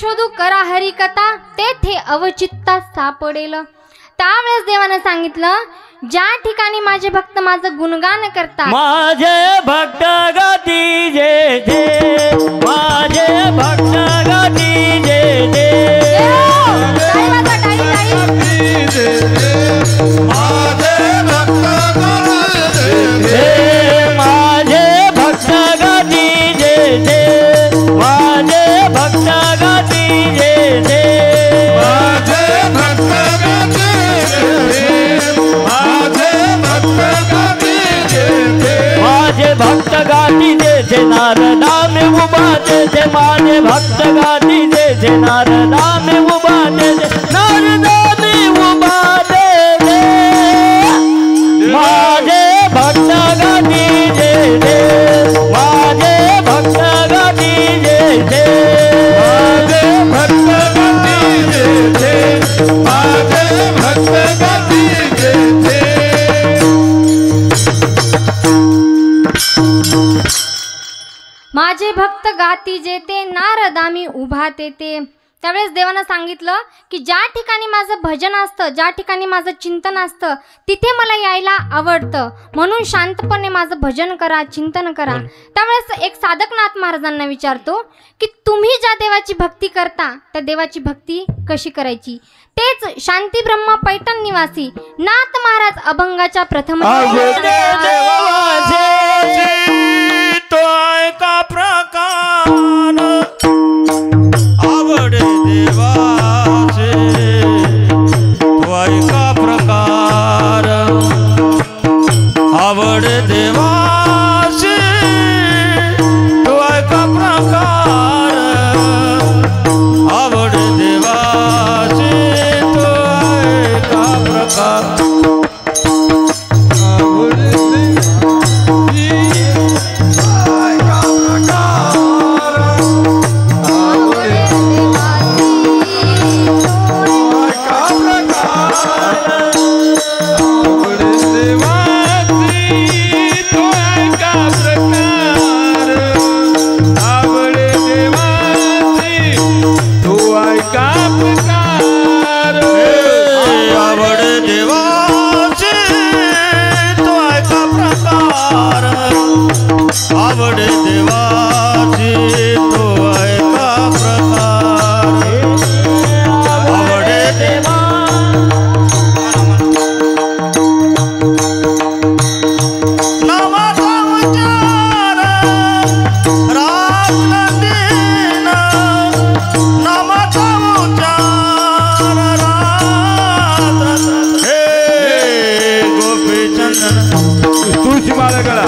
शोधू करा हरिकथा तेथे अवचित्ता सापडेल। त्यावेळेस देवाने सांगितलं ज्या ठिकाणी माझे भक्त माझं गुणगान करतात माझे भक्त गाती जे जे माझे भक्त गाती जे जे माझे भक्त गाती जे जे माझे भक्त गाती जे जे माझे भक्त माझे भक्त गाती जे जे नारदा में उभा जे जे माझे भक्त गाती जे जे नारदा में उभा जे जे नारदा में उभा जे जे माझे भक्त गाती जे जे माझे भक्त गाती जे जे माझे भक्त गाती जे जे माझे भक्त गाती जे जे माझे भक्त गाती जेते नारदा मी उभा तेते। त्यावेळेस देवानं सांगितलं की ज्या ठिकाणी माझं भजन असतं ज्या ठिकाणी माझं चिंतन असतं तिथे मला यायला आवडतं, म्हणून शांतपणे माझं भजन करा चिंतन करा। त्यावेळेस एक साधकनाथ महाराजांना विचारतो की तुम्ही ज्या देवाची भक्ती करता त्या देवाची भक्ती कशी करायची। तेच शांती ब्रह्म पैठण निवासी नाथ महाराज अभंगाच्या प्रथम का प्रकार आवड देवाचे का प्रकार आवड देवाचे का प्रकार आवड देवाचे का प्रकार आवड देवाची तो ऐका प्रकार आवड देवा नामाचा उच्चार राम नंदीन नामाचा उच्चार राम हे गोपीचंदन तुळशी माला गळा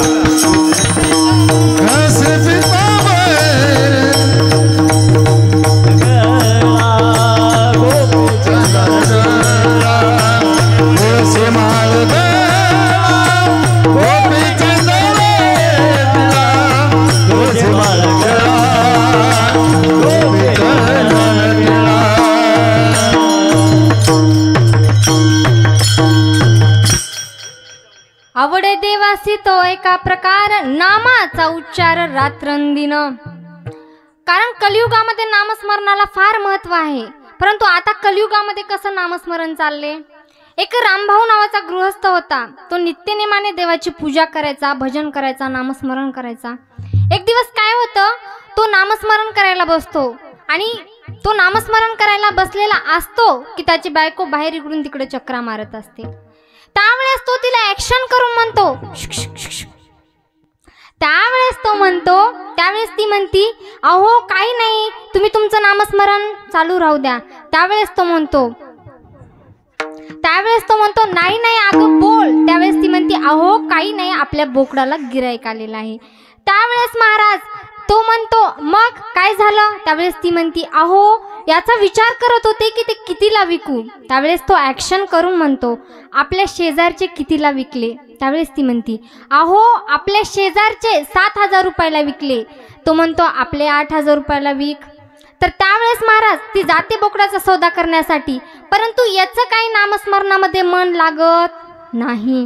आवडे देवासी तो एका प्रकार नामाचा उच्चार रात्रंदिन। कारण कलियुगामध्ये नामस्मरणाला फार महत्व आहे, परंतु आता कलियुगामध्ये कसं नामस्मरण चालले। एक रामभाऊ नावाचा गृहस्थ होता, तो नित्यनेमाने देवाची पूजा करायचा भजन करायचा नामस्मरण करायचा। एक दिवस काय होतं, तो नामस्मरण करायला बसतो आणि तो नामस्मरण करायला बसलेला असतो की त्याची बायको बाहेर इकडून तिकडे चक्रा मारत असते। त्यावेळेस तो तिला ऍक्शन करून म्हणतो त्यावेळेस ती म्हणती अहो काही नाही तुम्ही तुमचं नामस्मरण चालू राहू द्या। त्यावेळेस तो म्हणतो नाही नाही अगं बोल। त्यावेळेस ती म्हणती अहो काही नाही आपल्या बोकडाला गिराईक आलेला आहे। त्यावेळेस महाराज तो म्हणतो मग काय झालं। त्यावेळेस ती म्हणती अहो याचा विचार करत होते की ते कितीला विकू। त्यावेळेस तो ऍक्शन करून म्हणतो आपल्या शेजारचे कितीला विकले। त्यावेळेस ती म्हणती अहो आपल्या शेजारचे 7,000 रुपयाला विकले। तो म्हणतो आपले 8,000 रुपयाला विक। तर त्यावेळेस महाराज ती जाते बोकडाचा सौदा करण्यासाठी, परंतु याचं काही नामस्मरणामध्ये मन लागत नाही।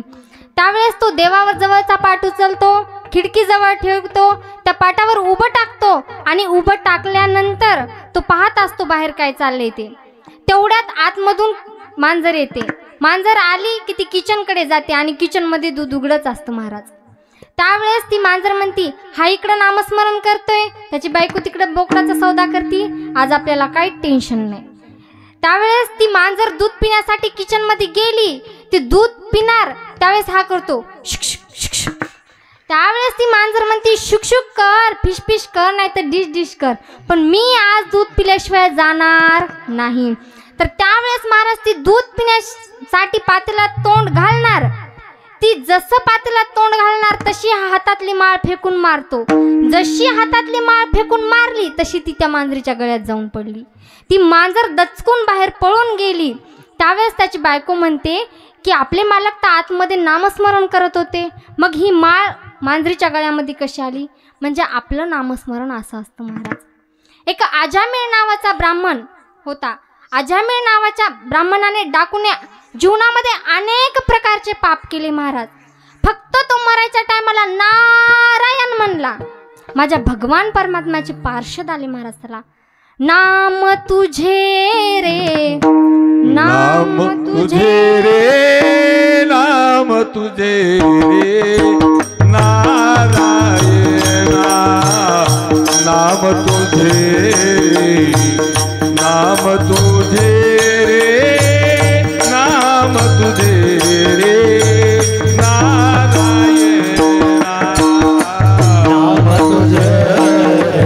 त्यावेळेस तो देवावर जवळचा पाठ उचलतो खिडकीजवळ ठेवतो, त्या पाटावर उभं टाकतो आणि उभं टाकल्यानंतर तो पाहत असतो बाहेर काय चाललंय ते. तेवढ्यात आतमधून मांजर येते. मांजर आली की ती किचनकडे जाते आणि किचनमध्ये दूध उघडच असतं महाराज. त्यावेळेस ती मांजर म्हणती, हा इकडं नामस्मरण करतोय, त्याची बायको तिकडं बोकडाचा सौदा करती, आज आपल्याला काही टेन्शन नाही. त्यावेळेस ती मांजर दूध पिण्यासाठी किचनमध्ये गेली. ती दूध पिणार त्यावेळेस हा करतो शुक शुक शुक शुक. त्यावेळेस ती मांजर म्हणती, शुक शुक कर, फिश फिश कर, नाही तर डिश डिश कर, पण मी आज दूध पिल्याशिवाय जाणार नाही. तर त्यावेळेस महाराज ती दूध पिण्यासाठी पातेल्यात तोंड घालणार. ती जसं पातेल्यात तोंड घालणार तशी हातातली माळ फेकून मारतो. जशी हातातली माळ फेकून मारली तशी ती त्या मांजरीच्या गळ्यात जाऊन पडली. ती मांजर दचकून बाहेर पळून गेली. त्यावेळेस त्याची बायको म्हणते की आपले मालक तर आतमध्ये नामस्मरण करत होते, मग ही माळ मांजरीच्या गळ्यामध्ये कशी आली? म्हणजे आपलं नामस्मरण असं असतं महाराज. एक अजामिळ नावाचा ब्राह्मण होता. अजामिळ नावाच्या ब्राह्मणाने डाकूने जीवनामध्ये अनेक प्रकारचे पाप केले महाराज. फक्त तो मरायच्या टायमाला नारायण म्हणला. माझ्या भगवान परमात्म्याचे पार्षद आले महाराज त्याला. नाम तुझे रे, नाम तुझे रे, नाम तुझे रे नारायणा, नाम तुझे रे, नाम तुझे रे, नाम तुझे रे नारायणा, नाम तुझे रे.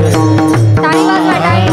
टाळी वाजवा, टाळी.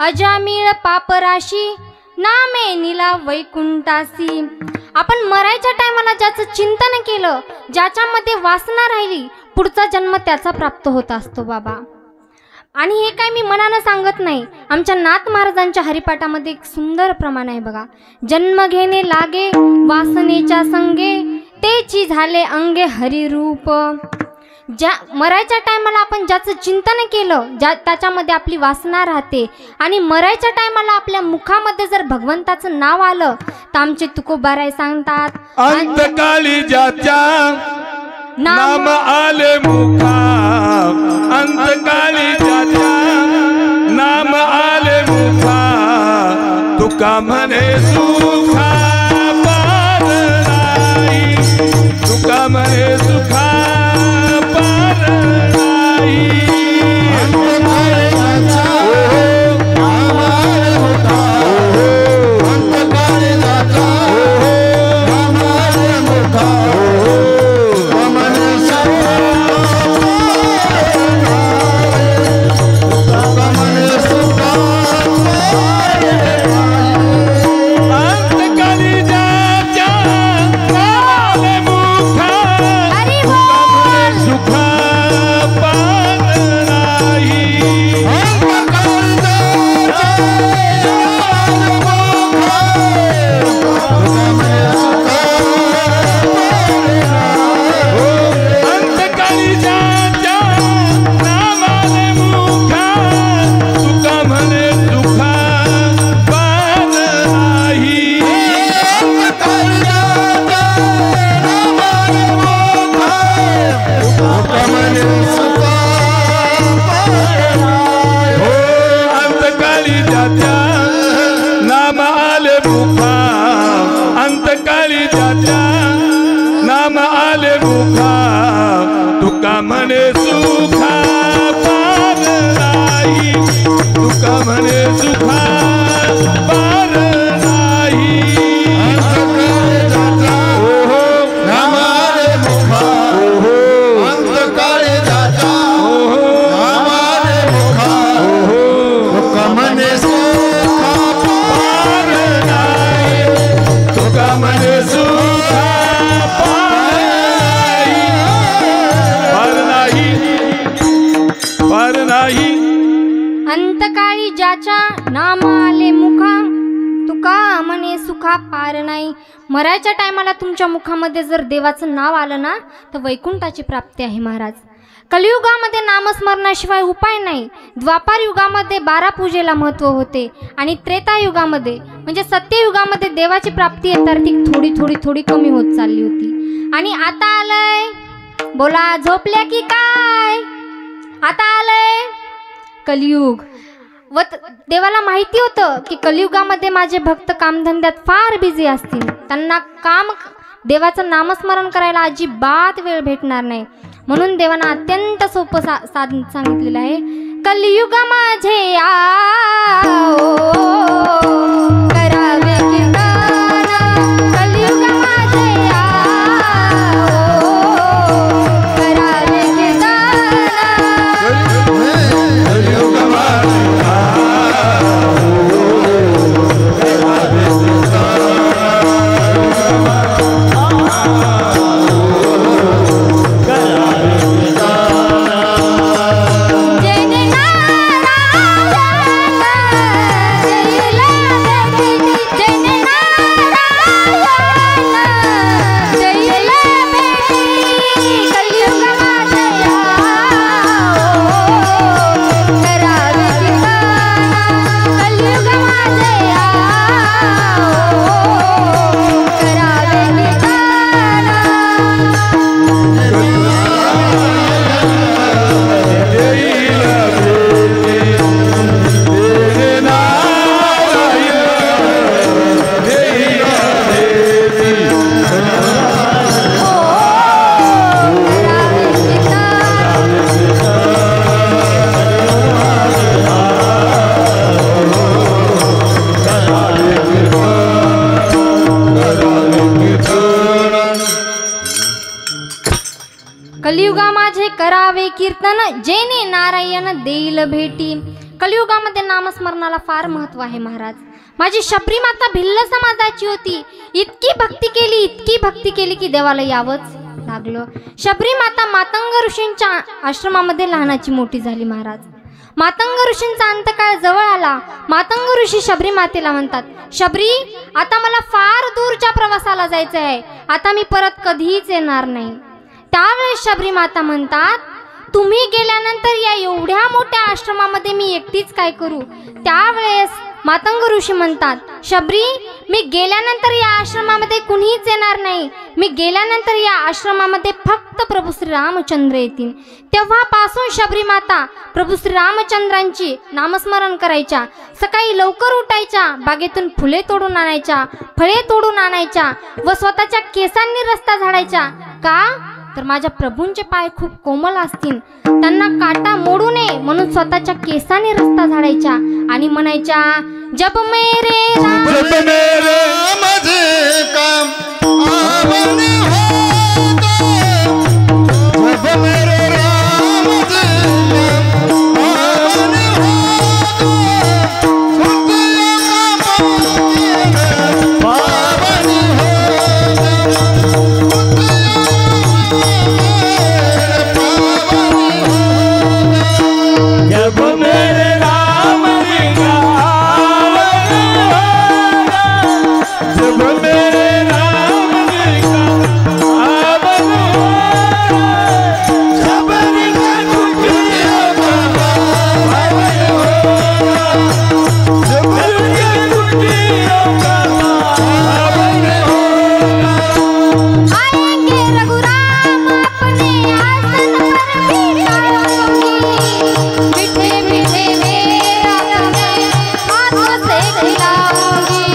अजामिळ पापराशी नामे नीला वैकुंठासी. आपण मरायच्या टायमाला ज्याचं चिंतन केलं, ज्याच्यामध्ये वासना राहिली, पुढचा जन्म त्याचा प्राप्त होत असतो बाबा. आणि हे काय मी मनानं सांगत नाही, आमच्या नाथ महाराजांच्या हरिपाठामध्ये एक सुंदर प्रमाण आहे बघा. जन्म घेणे लागे वासनेच्या संगे, तेची झाले अंगे हरिरूप. ज्या मरायच्या टायमाला आपण ज्याचं चिंतन केलं, त्याच्यामध्ये आपली वासना राहते. आणि मरायच्या टायमाला आपल्या मुखामध्ये जर भगवंताचं नाव आलं तर आमचे तुकोबाराय सांगतात, अंतकाली ज्याच्या नाम आले मुखा, अंतकाली ज्याच्या नाम आले मुखा, तुका म्हणे सुखा पार नाही, तुका म्हणे सुखा पार नाही. आले मुखा अंतकाळी ज्याच्या नाम आले मुखा तुका म्हणे सुखा पार नाही तुका म्हणे सुखा पार नाही नाम आले मुखा अंतकाळी ज्याच्या नाम आले मुखा तुका म्हणे सुखा पार नाही तुका म्हणे सुखा पार नाही अंतकाळी ज्याच्या नाम आले मुखा तुका म्हणे सुखा पार नाही. मरायच्या टायमाला तुमच्या मुखामध्ये जर देवाचं नाव आलं ना तर वैकुंठाची प्राप्ती आहे महाराज. कलियुगामध्ये नामस्मरणाशिवाय उपाय नाही. द्वापार युगामध्ये 12 पूजेला महत्त्व होते आणि त्रेतायुगामध्ये म्हणजे सत्ययुगामध्ये देवाची प्राप्ती येतार्थी थोडी थोडी थोडी कमी होत चालली होती. आणि आता आलंय, बोला झोपल्या की काय, आता आलंय कलियुग. व देवाला माहिती होतं की कलियुगामध्ये माझे भक्त कामधंद्यात फार बिझी असतील, त्यांना देवाचं नामस्मरण करायला अजिबात वेळ भेटणार नाही. म्हणून देवानं अत्यंत सोपं साधन सांगितलेलं आहे. कलियुगा माझे आओ करावे कीर्तन, कलियुगा माझे आओ करावे कीर्तन. कलियुगा माझे करावे कीर्तन, जेने नारायण देईल भेटी. कलियुगामध्ये नामस्मरणाला फार महत्व आहे महाराज. माझी शबरी माता भिल्ल समाजाची होती. इतकी भक्ती केली की देवाला यावंच लागलं. शबरी माता मातंग ऋषींच्या आश्रमामध्ये लहानाची मोठी झाली महाराज. मातंग ऋषींचा अंतकाळ जवळ आला. मातंग ऋषी शबरी मातेला म्हणतात, शबरी आता मला फार दूरच्या प्रवासाला जायचं आहे, आता मी परत कधीच येणार नाही. त्यावेळेस शबरी माता म्हणतात, तुम्ही गेल्यानंतर या एवढ्या मोठ्या आश्रमामध्ये मी एकटीच काय करू. त्यावेळेस मातंग ऋषी म्हणतात, शबरी मी गेल्यानंतर या आश्रमामध्ये कुणीच येणार नाही. मी गेल्यानंतर या आश्रमामध्ये फक्त प्रभू श्री रामचंद्र येतील. तेव्हापासून शबरी माता प्रभू श्री रामचंद्रांची नामस्मरण करायच्या. सकाळी लवकर उठायच्या, बागेतून फुले तोडून आणायच्या, फळे तोडून आणायच्या व स्वतःच्या केसांनी रस्ता झाडायच्या. का तर माझ्या प्रभूंचे पाय खूप कोमल असतील, त्यांना काटा मोडू नये म्हणून स्वतःच्या केसाने रस्ता झाडायच्या आणि म्हणायच्या, जब मेरे राम मुझे काम आवन होगा, जब मेरे राम मुझे काम आवन होगा, पावन जब मेरे राम जी का जब मेरे राम जी का आवन होगा, शबरी का कुटिया बाबा पावन होगा, शबरी का कुटिया बाबा पावन होगा। आएंगे रघुराम अपने आसन पर बिठाऊंगी, मीठे मीठे मेरा तुम्हें हाथों से खिलाऊंगी।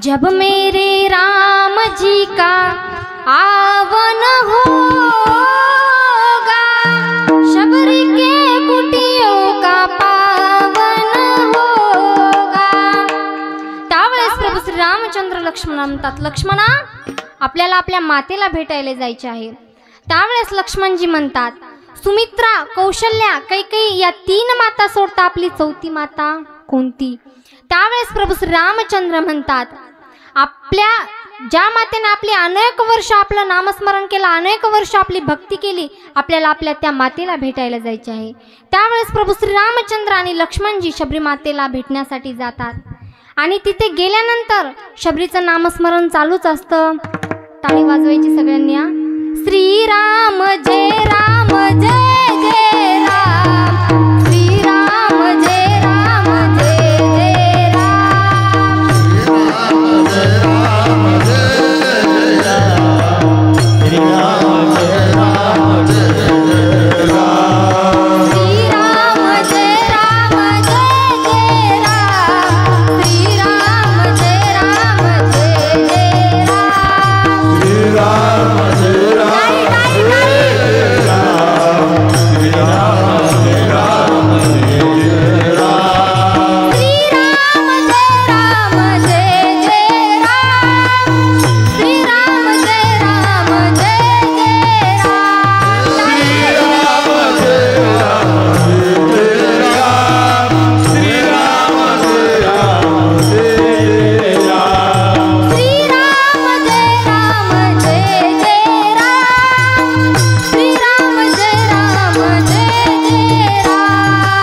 जब मेरे राम जी का आवन होगा, शबरी के कुटियों का पावन होगा। त्यावेळेस प्रभू श्री रामचंद्र लक्ष्मणा म्हणतात, लक्ष्मणा आपल्याला आपल्या मातेला भेटायला जायचे आहे। त्यावेळेस लक्ष्मणजी म्हणतात, सुमित्रा, कौशल्या, कैकेयी या 3 माता सोडता आपली 4थी माता कोणती? त्यावेळेस प्रभू श्री रामचंद्र म्हणतात, आपल्या ज्या मातेने आपली अनेक वर्ष आपलं नामस्मरण केलं, अनेक वर्ष आपली भक्ती केली, आपल्याला आपल्या त्या मातेला भेटायला जायचे आहे। त्यावेळेस प्रभू श्री रामचंद्र आणि लक्ष्मणजी शबरी मातेला भेटण्यासाठी जातात आणि तिथे गेल्यानंतर शबरीचं नामस्मरण चालूच असतं। टाळी वाजवायची सगळ्यांनी। श्रीराम जय राम जय जय राम, श्रीराम जय राम जय जय राम, राम जय राम, राम जय राम जय राम, श्रीराम जय राम जय जय राम, श्रीराम जय राम जय जय राम,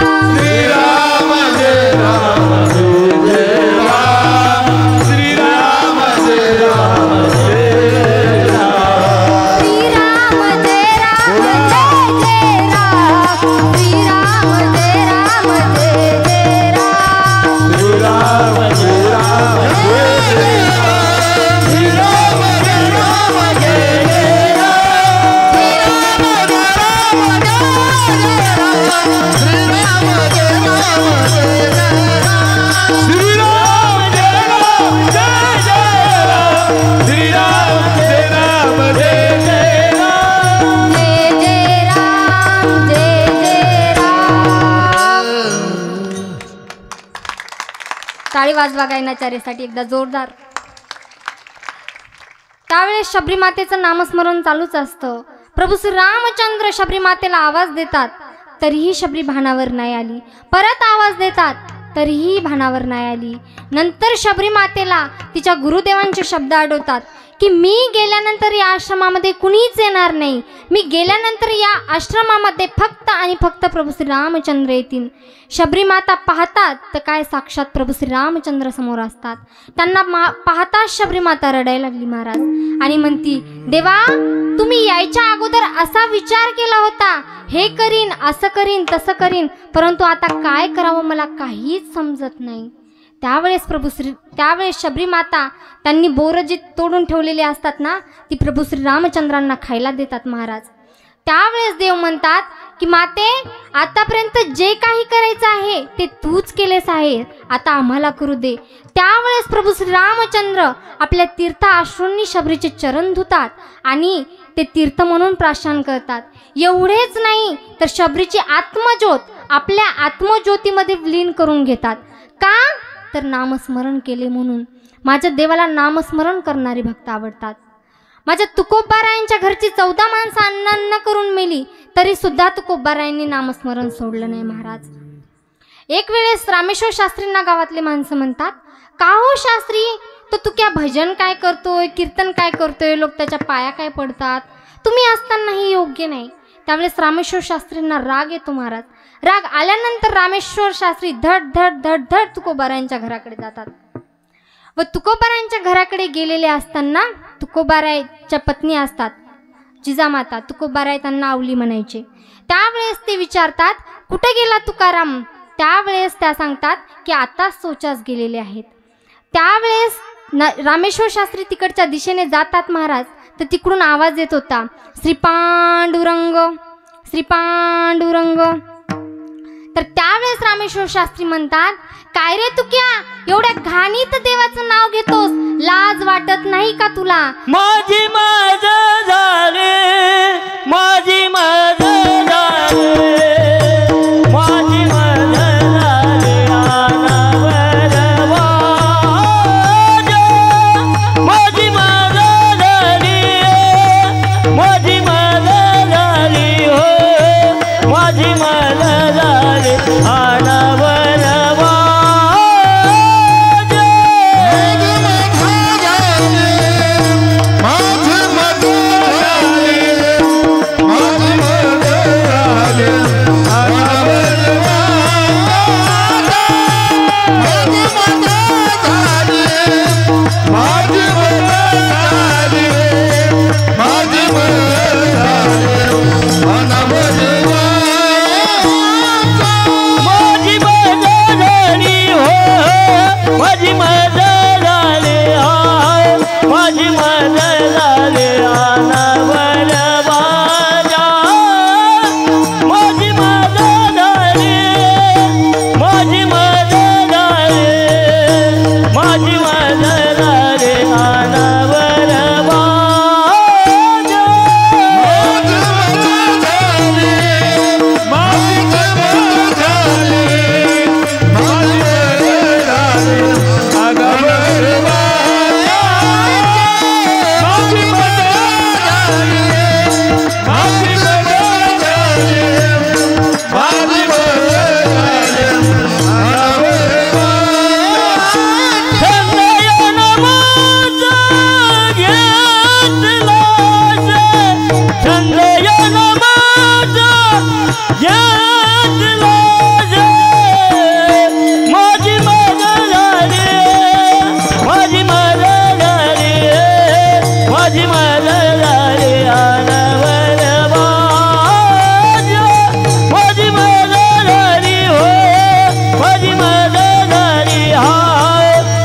राम जय टाळी वाजवा गायनाचार्यासाठी एकदा जोरदार। त्यावेळेस शबरी मातेचं नामस्मरण चालूच असतं। प्रभू श्री रामचंद्र शबरी मातेला आवाज देतात, तरीही शबरी भानावर नाही आली। परत आवाज देतात, तरीही भानावर नाही आली। नंतर शबरी मातेला तिच्या गुरुदेवांचे शब्द आठवतात की मी गेल्यानंतर या आश्रमामध्ये कुणीच येणार नाही, मी गेल्यानंतर या आश्रमामध्ये फक्त आणि फक्त प्रभू श्री रामचंद्र येतील। शबरी माता पाहतात तर काय साक्षात प्रभू श्री रामचंद्र समोर असतात। त्यांना पाहताच शबरी माता रडायला लागली महाराज आणि म्हणती, देवा तुम्ही यायच्या अगोदर असा विचार केला होता, हे करीन असं करीन तसं करीन, परंतु आता काय करावं मला काहीच समजत नाही। त्यावेळेस शबरी माता त्यांनी बोरं जी तोडून ठेवलेली असतात ना, ती प्रभू श्री रामचंद्रांना खायला देतात महाराज। त्यावेळेस देव म्हणतात की माते, आतापर्यंत जे काही करायचं आहे ते तूच केलेस आहे, आता आम्हाला करू दे। त्यावेळेस प्रभू श्री रामचंद्र आपल्या तीर्थ अश्रूंनी शबरीचे चरण धुतात आणि ते तीर्थ म्हणून प्राशन करतात। एवढेच नाही तर शबरीची आत्मज्योत आपल्या आत्मज्योतीमध्ये विलीन करून घेतात। का तर नामस्मरण केले म्हणून। माझ्या देवाला नामस्मरण करणारी भक्त आवडतात। माझ्या तुकोबारायांच्या घरची 14 माणसं अन्न करून मेली, तरी सुद्धा तुकोबारायांनी नामस्मरण सोडलं नाही महाराज। एक वेळेस रामेश्वर शास्त्रींना गावातले माणसं म्हणतात, का हो शास्त्री, तो तू क्या भजन काय करतोय, कीर्तन काय करतोय, लोक त्याच्या पाया काय पडतात, तुम्ही असतानाही योग्य नाही। त्यावेळेस रामेश्वर शास्त्रींना राग येतो महाराज। राग आल्यानंतर रामेश्वर शास्त्री धड धड धड धड तुकोबारायांच्या घराकडे जातात व तुकोबारायांच्या घराकडे गेलेले असताना तुकोबारायच्या पत्नी असतात जिजामाता, तुकोबाराय त्यांना आवली म्हणायचे। त्यावेळेस ते विचारतात, कुठे गेला तुकाराम? त्यावेळेस त्या सांगतात की आता सोचास गेलेले आहेत। त्यावेळेस रामेश्वर शास्त्री तिकडच्या दिशेने जातात महाराज, तर तिकडून आवाज येत होता, श्री पांडुरंग श्री पांडुरंग। तर त्यावेळेस रामेश्वर शास्त्री म्हणतात, काय रे तुक्या, एवढ्या घाणीत देवाचं नाव घेतोस, नाही का तुला? माझी माझ झाले, माझी माझ झाले, माझी माझ झाले अनावर वाज. माझी माझ झाली, माझी माझ झाली हो, माझी माझ झाली अनावर वाज. माझी माझ झाली हो, माझी माझ झाली हो, माझी माझ झाली अनावर वाजा. माझी माझ झाली, माझी माझ झाली, माझी माझ झाली अनावर वाजा. चंद्रयान माझा घेतला से, चंद्रयान माझा घेतला से. माझी माझ झाली, माझी माझ झाली, माझी माझ झाली अनावर वाज. माझी माझ झाली हो, माझी माझ झाली हा,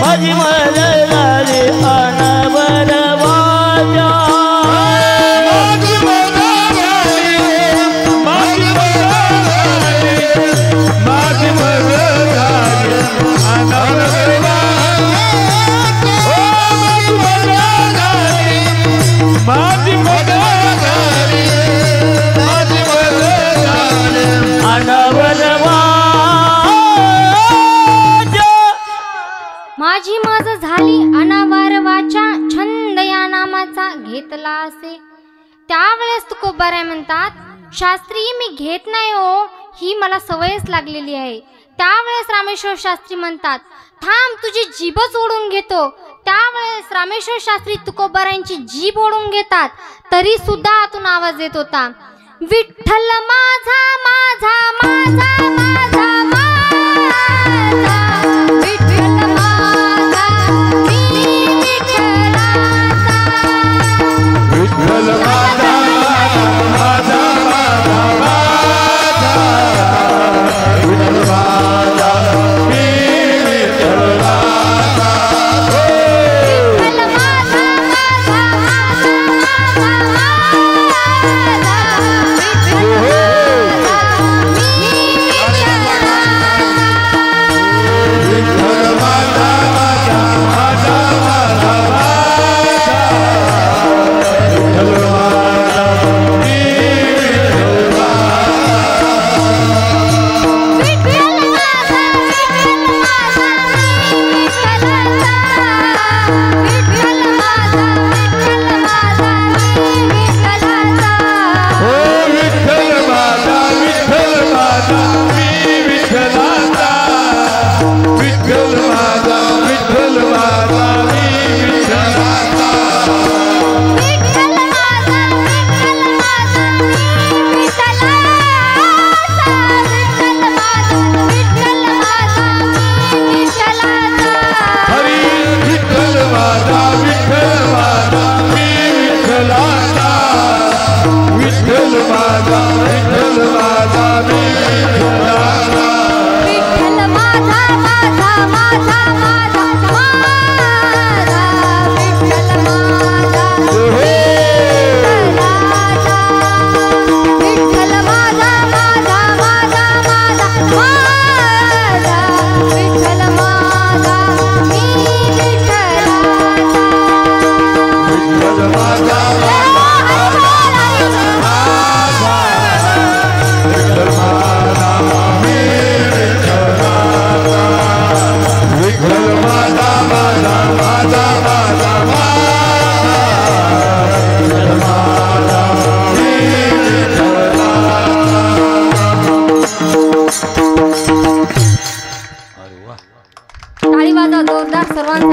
माझी माझ झाली अनावर वाजा. अनावर वाजा. माझी माझ झाली अनावारवाच्या, छंद या नामाचा घेतला असे. त्यावेळेस तुकोबाराय म्हणतात, शास्त्री मी घेत नाही हो, ही मला सवयच लागलेली आहे. त्यावेळेस रामेश्वर शास्त्री म्हणतात, थांब तुझी जीभच ओढून घेतो. त्यावेळेस रामेश्वर शास्त्री तुकोबारायांची जीभ ओढून घेतात, तरी सुद्धा आतून आवाज येत होता, विठ्ठल माझा माझा माझा माझा माझा, विठ्ठल माझा मी विठ्ठलाचा. विठ्ठल माझा माझा माझा माझा, विठ्ठल माझा मी विठ्ठलाचा.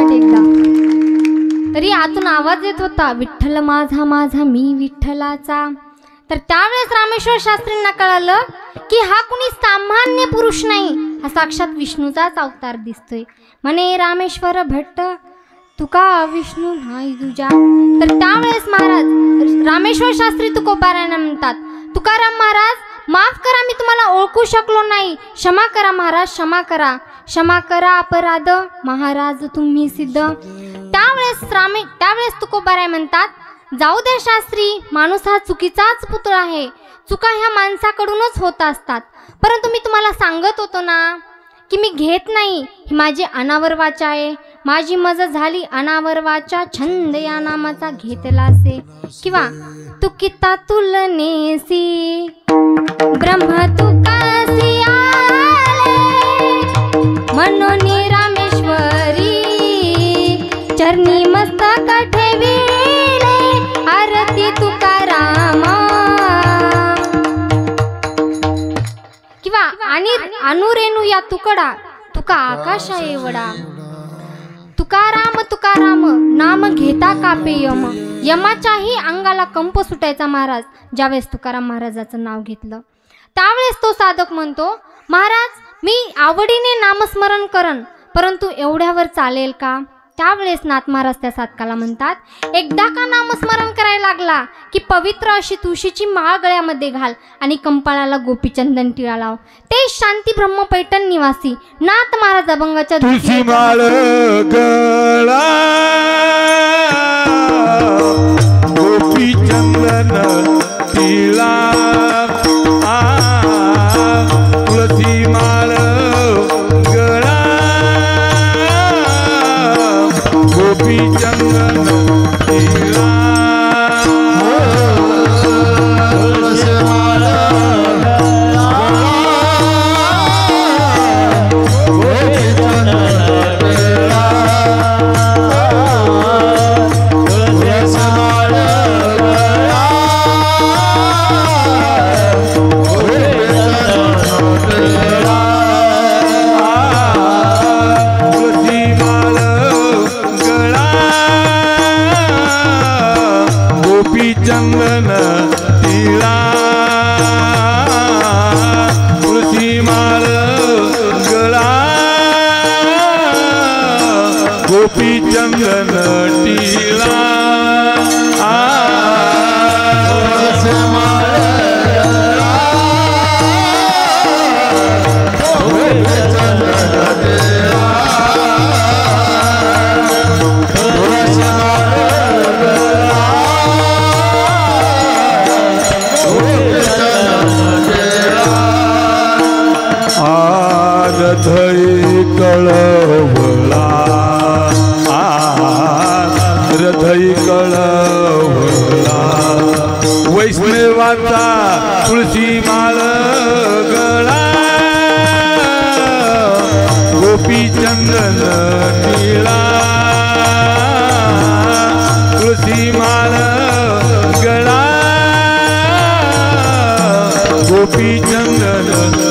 परत एकदा. तरी आतून आवाज येत होता, विठ्ठल माझा माझा मी विठ्ठलाचा. तर त्यावेळेस रामेश्वर शास्त्रींना कळालं की हा कुणी सामान्य पुरुष नाही, हा साक्षात विष्णूचाच अवतार दिसतोय. म्हणे रामेश्वर भट्ट तुका विष्णू नाही तुझ्या. तर त्यावेळेस महाराज रामेश्वर शास्त्री तुकोबारायण म्हणतात, तुकाराम महाराज माफ करा, मी तुम्हाला ओळखू शकलो नाही, क्षमा करा महाराज, क्षमा करा, क्षमा करा अपराध महाराज तुम्ही सिद्ध. त्यावेळेस तुकोबाराय म्हणतात, जाऊ दे शास्त्री, माणूस हा चुकीचाच पुतळा आहे, चुका ह्या माणसाकडूनच होत असतात. परंतु मी तुम्हाला सांगत होतो ना की मी घेत नाही, ही माझी अनावर वाचा आहे, माझी मज झाली अनावर वाचा, छंद या नामाचा घेतला से. किंवा तुकिता तुलनेसी ब्रह्म तुकासी आले, म्हणून रामेश्वरी चरणी मस्तक ठेविले, आरती तुकारामा. किंवा आणि अनुरेणू या तुकडा तुका आकाशा एवढा. तुकाराम तुकाराम नाम घेता कापे यम. यमाच्याही अंगाला कंप सुटायचा महाराज ज्यावेळेस तुकाराम महाराजाचं नाव घेतलं. त्यावेळेस तो साधक म्हणतो, महाराज मी आवडीने नामस्मरण करन, परंतु एवढ्यावर चालेल का. त्यावेळेस नाथ महाराज त्या साधकाला म्हणतात, एकदा का नामस्मरण करायला लागला की पवित्र अशी तुळशीची माळ गळ्यामध्ये घाल आणि कंपाळाला गोपीचंदन टिळा लाव. ते शांती ब्रह्म पैठण निवासी नाथ महाराज अभंगाच्या तुळशी माळ गळा गोपीचंदन टिळा, तुळशी माळ गळा गोपीचंदन टिळा. चंदन टिळा, तुळशी माळ गळा गोपी चंदन टिळा. हृदय कळवळा, हृदय कळवळा, वैष्णवाचा तुळशी माळ गळा गोपी चंदन टिळा, तुळशी माळ गळा गोपी चंदन